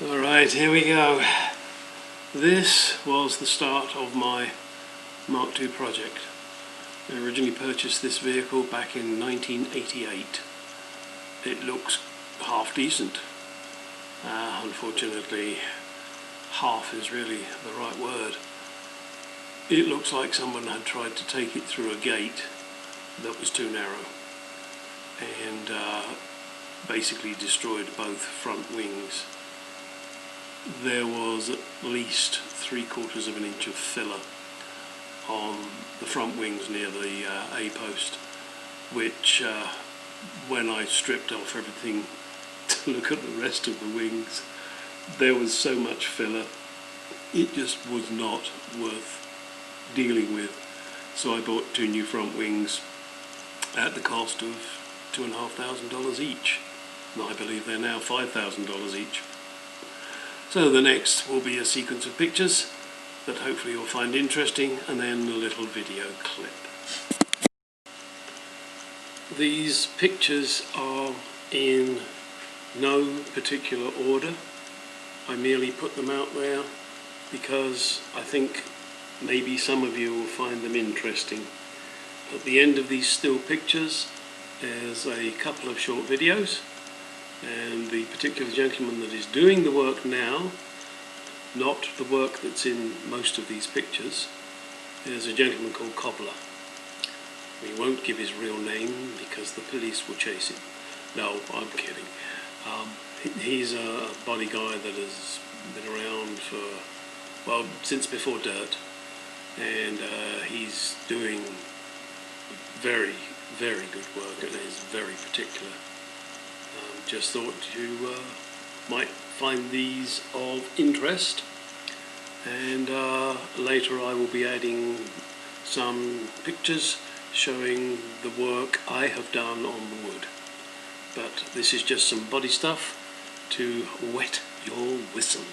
Alright, here we go. This was the start of my Mark II project. I originally purchased this vehicle back in 1988. It looks half decent. Unfortunately, half is really the right word. It looks like someone had tried to take it through a gate that was too narrow and basically destroyed both front wings. There was at least 3/4 of an inch of filler on the front wings near the A post, which when I stripped off everything to look at the rest of the wings, there was so much filler it just was not worth dealing with. So I bought 2 new front wings at the cost of $2,500 each, and I believe they're now $5,000 each. So the next will be a sequence of pictures that hopefully you'll find interesting, and then a little video clip. These pictures are in no particular order. I merely put them out there because I think maybe some of you will find them interesting. At the end of these still pictures there's a couple of short videos, and the particular gentleman that is doing the work now, not the work that's in most of these pictures, is a gentleman called Cobbler. We won't give his real name because the police will chase him. No, I'm kidding. He's a body guy that has been around for, well, since before dirt, and he's doing very, very good work and is very particular. Just thought you might find these of interest, and later I will be adding some pictures showing the work I have done on the wood. But this is just some body stuff to wet your whistle.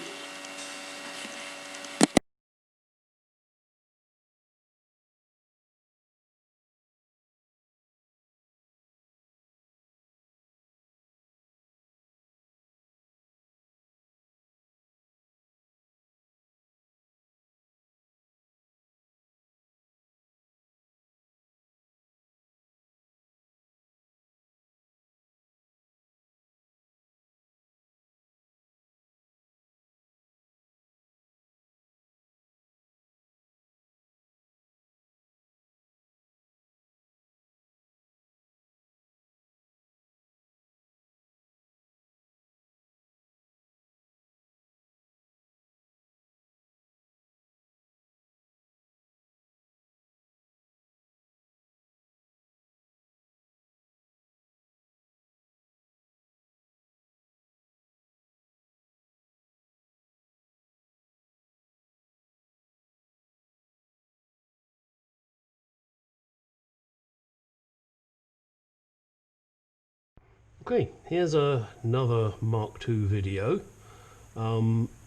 Okay, here's another Mark II video.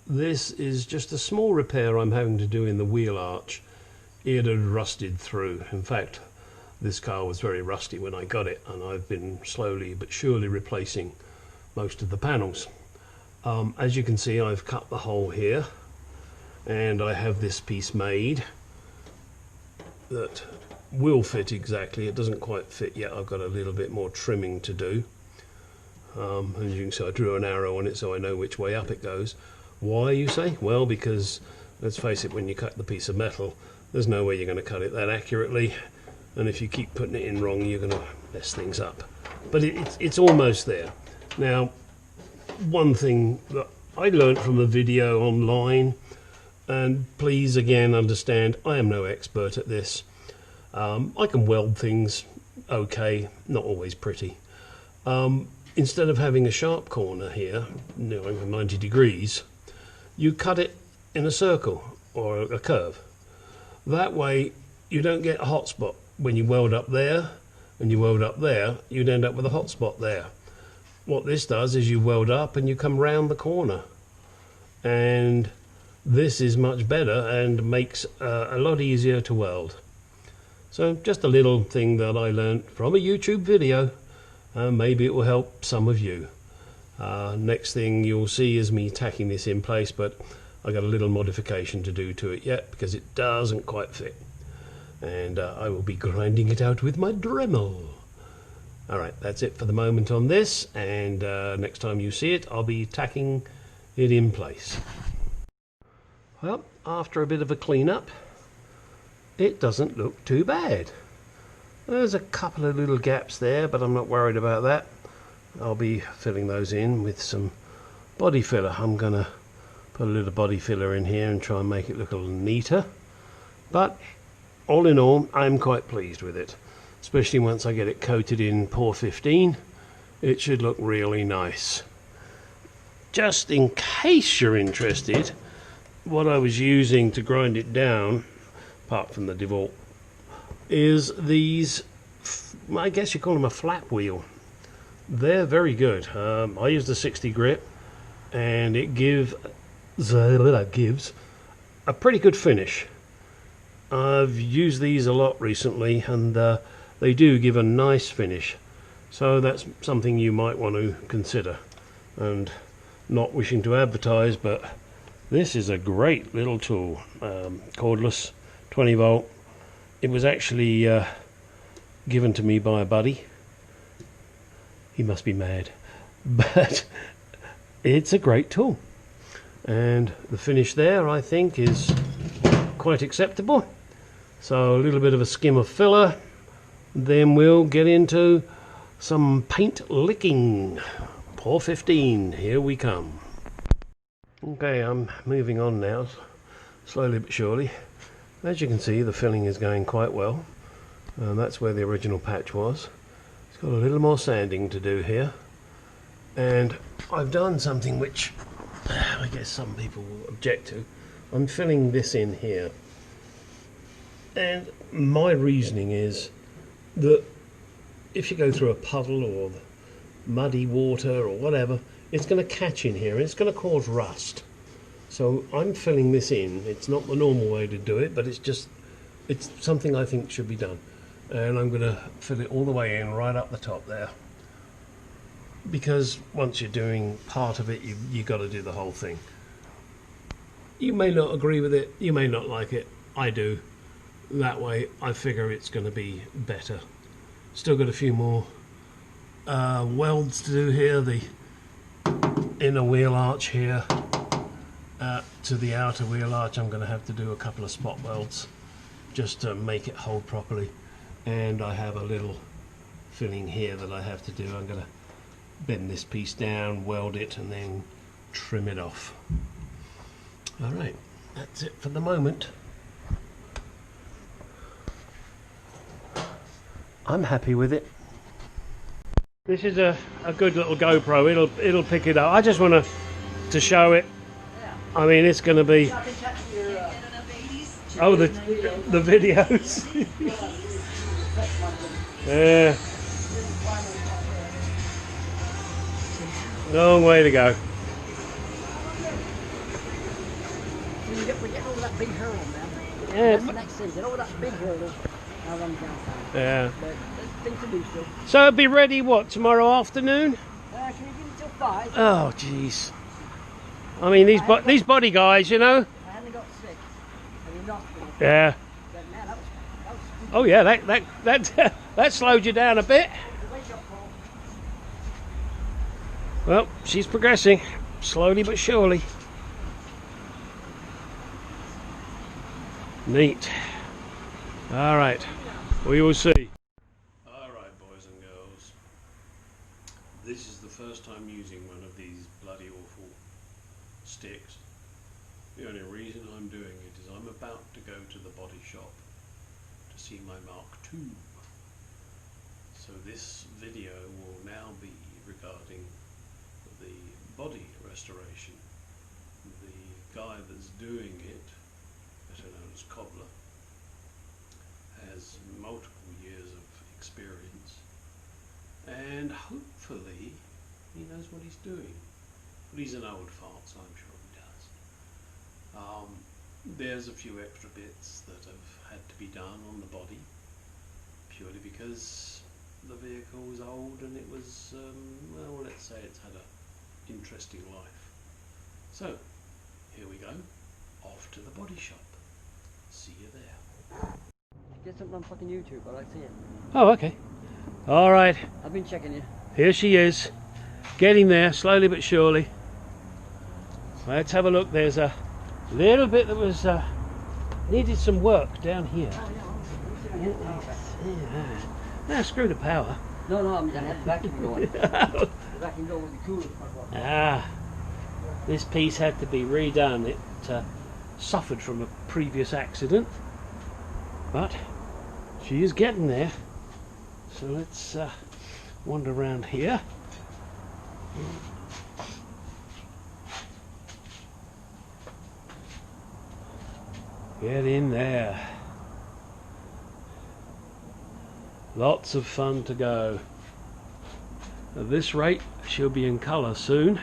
This is just a small repair I'm having to do in the wheel arch. It had rusted through. In fact, this car was very rusty when I got it, and I've been slowly but surely replacing most of the panels. As you can see, I've cut the hole here, and I have this piece made that will fit exactly. It doesn't quite fit yet. I've got a little bit more trimming to do. As you can see, I drew an arrow on it so I know which way up it goes. Why, you say? Well, because let's face it, when you cut the piece of metal, there's no way you're going to cut it that accurately, and if you keep putting it in wrong, you're going to mess things up. But it's almost there. Now, one thing that I learned from a video online, and please again understand, I am no expert at this. I can weld things okay, not always pretty. Instead of having a sharp corner here, 90 degrees, you cut it in a circle or a curve. That way you don't get a hot spot. When you weld up there and you weld up there, you'd end up with a hot spot there. What this does is you weld up and you come round the corner, and this is much better and makes a lot easier to weld. So just a little thing that I learned from a YouTube video. Maybe it will help some of you. Next thing you'll see is me tacking this in place, but I got a little modification to do to it yet because it doesn't quite fit, and I will be grinding it out with my Dremel. Alright, that's it for the moment on this, and next time you see it I'll be tacking it in place. Well, after a bit of a clean up, it doesn't look too bad. There's a couple of little gaps there, but I'm not worried about that. I'll be filling those in with some body filler. I'm gonna put a little body filler in here and try and make it look a little neater, but all in all I'm quite pleased with it, especially once I get it coated in Pour 15. It should look really nice. Just in case you're interested, what I was using to grind it down, apart from the DeWalt, is these, I guess you call them a flap wheel. They're very good. I used a 60 grit, and it gives a pretty good finish. I've used these a lot recently, and they do give a nice finish. So that's something you might want to consider. And not wishing to advertise, but this is a great little tool. Cordless, 20 volt. It was actually given to me by a buddy. He must be mad, but it's a great tool, and the finish there I think is quite acceptable. So a little bit of a skim of filler, then we'll get into some paint licking. Pour 15, here we come. Okay, I'm moving on now, slowly but surely. As you can see, the filling is going quite well, and that's where the original patch was. It's got a little more sanding to do here, and I've done something which I guess some people will object to. I'm filling this in here, and my reasoning is that if you go through a puddle or muddy water or whatever, it's going to catch in here and it's going to cause rust. So I'm filling this in. It's not the normal way to do it, but it's something I think should be done. And I'm going to fill it all the way in, right up the top there. Because once you're doing part of it, you've got to do the whole thing. You may not agree with it, you may not like it. I do. That way, I figure it's going to be better. Still got a few more welds to do here. The inner wheel arch here to the outer wheel arch, I'm going to have to do a couple of spot welds just to make it hold properly. And I have a little filling here that I have to do. I'm going to bend this piece down, weld it, and then trim it off. Alright, that's it for the moment. I'm happy with it. This is a good little GoPro. It'll pick it up. I just want to show it. I mean, it's going to be... Oh, the videos. Yeah. Long way to go. We get all that big hurdle now. Yeah. That's the next thing. Get all that big hurdle. I'll run down. Yeah. But there's things to do still. So it'll be ready, what, tomorrow afternoon? Can we give it till 5? Oh, jeez. I mean, these body guys, you know. I only got 6. And you're not. Yeah. But man, that was Oh yeah, that slowed you down a bit. Well, she's progressing, slowly but surely. Neat. All right, we will see. All right, boys and girls. This is the first time using one of these bloody awful sticks. The only reason I'm doing it is I'm about to go to the body shop to see my Mark II. So this video will now be regarding the body restoration. The guy that's doing it, better known as Cobbler, has multiple years of experience, and hopefully he knows what he's doing. But he's an old fart, so I'm sure he does. There's a few extra bits that have had to be done on the body, purely because the vehicle was old and it was, well, let's say it's had a interesting life. So, here we go, off to the body shop. See you there. Get something on fucking YouTube, I like to see it. Oh, okay. All right, I've been checking you. here she is. Getting there, slowly but surely. Let's have a look. There's a little bit that was needed some work down here. Now screw the power. No, I had the vacuum going. The vacuum going with the cooler. Ah, this piece had to be redone. It suffered from a previous accident, but she is getting there. So let's wander around here. Get in there. Lots of fun to go. At this rate, she'll be in colour soon.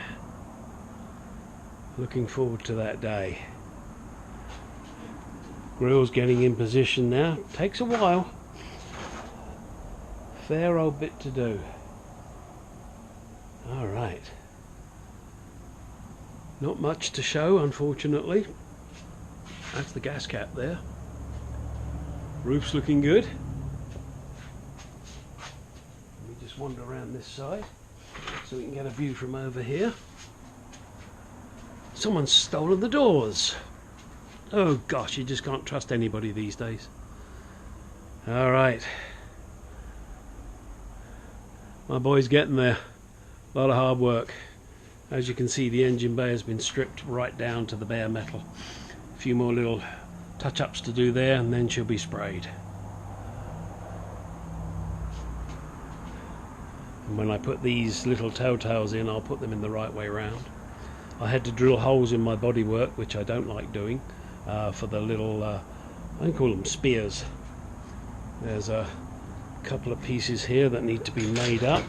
Looking forward to that day. Grill's getting in position now. Takes a while. Fair old bit to do. Alright. Not much to show, unfortunately. That's the gas cap there. Roof's looking good. Let me just wander around this side so we can get a view from over here. Someone's stolen the doors. Oh gosh, you just can't trust anybody these days. Alright. My boy's getting there. A lot of hard work. As you can see, the engine bay has been stripped right down to the bare metal. A few more little touch-ups to do there and then she'll be sprayed. And when I put these little telltales in, I'll put them in the right way round. I had to drill holes in my bodywork, which I don't like doing, for the little, I call them spears. There's a couple of pieces here that need to be made up.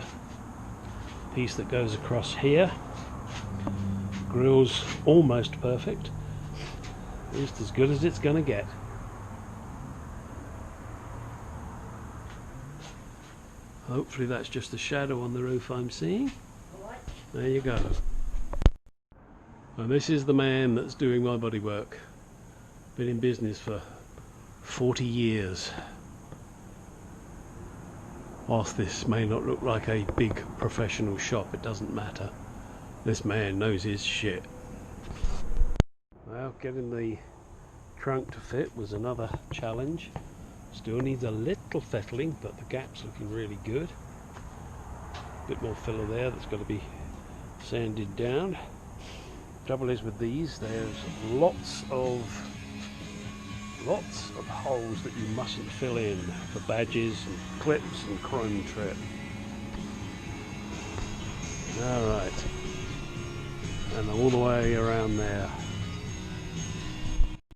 Piece that goes across here. Grill's almost perfect. Just as good as it's going to get. Hopefully that's just a shadow on the roof I'm seeing. There you go. And this is the man that's doing my bodywork. Been in business for 40 years. Whilst this may not look like a big professional shop, it doesn't matter. This man knows his shit. Well, getting the trunk to fit was another challenge. Still needs a little fettling, but the gap's looking really good. Bit more filler there that's got to be sanded down. Trouble is with these, there's lots of holes that you mustn't fill in for badges and clips and chrome trim. Alright, and all the way around there.